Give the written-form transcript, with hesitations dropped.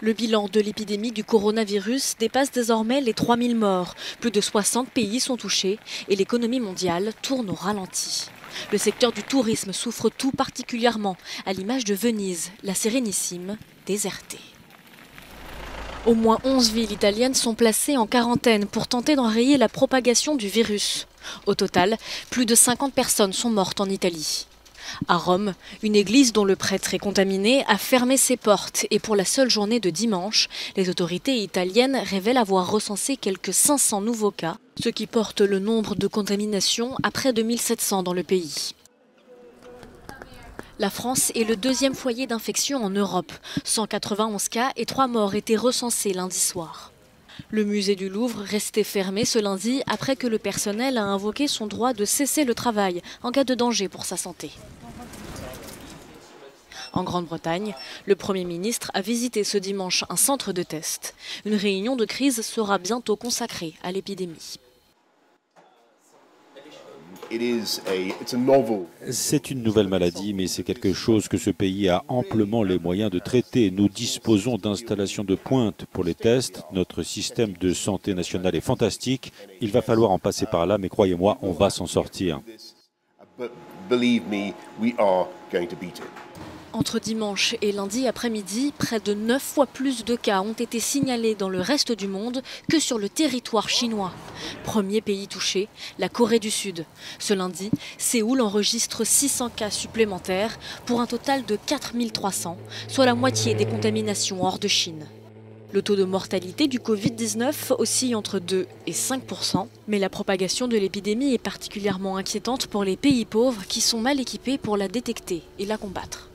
Le bilan de l'épidémie du coronavirus dépasse désormais les 3000 morts. Plus de 60 pays sont touchés et l'économie mondiale tourne au ralenti. Le secteur du tourisme souffre tout particulièrement, à l'image de Venise, la Sérénissime, désertée. Au moins 11 villes italiennes sont placées en quarantaine pour tenter d'enrayer la propagation du virus. Au total, plus de 50 personnes sont mortes en Italie. À Rome, une église dont le prêtre est contaminé a fermé ses portes et pour la seule journée de dimanche, les autorités italiennes révèlent avoir recensé quelques 500 nouveaux cas, ce qui porte le nombre de contaminations à près de 1700 dans le pays. La France est le deuxième foyer d'infection en Europe. 191 cas et 3 morts étaient recensés lundi soir. Le musée du Louvre restait fermé ce lundi après que le personnel a invoqué son droit de cesser le travail en cas de danger pour sa santé. En Grande-Bretagne, le Premier ministre a visité ce dimanche un centre de test. Une réunion de crise sera bientôt consacrée à l'épidémie. C'est une nouvelle maladie, mais c'est quelque chose que ce pays a amplement les moyens de traiter. Nous disposons d'installations de pointe pour les tests. Notre système de santé nationale est fantastique. Il va falloir en passer par là, mais croyez-moi, on va s'en sortir. Entre dimanche et lundi après-midi, près de 9 fois plus de cas ont été signalés dans le reste du monde que sur le territoire chinois. Premier pays touché, la Corée du Sud. Ce lundi, Séoul enregistre 600 cas supplémentaires pour un total de 4300, soit la moitié des contaminations hors de Chine. Le taux de mortalité du Covid-19 oscille entre 2 et 5%, mais la propagation de l'épidémie est particulièrement inquiétante pour les pays pauvres qui sont mal équipés pour la détecter et la combattre.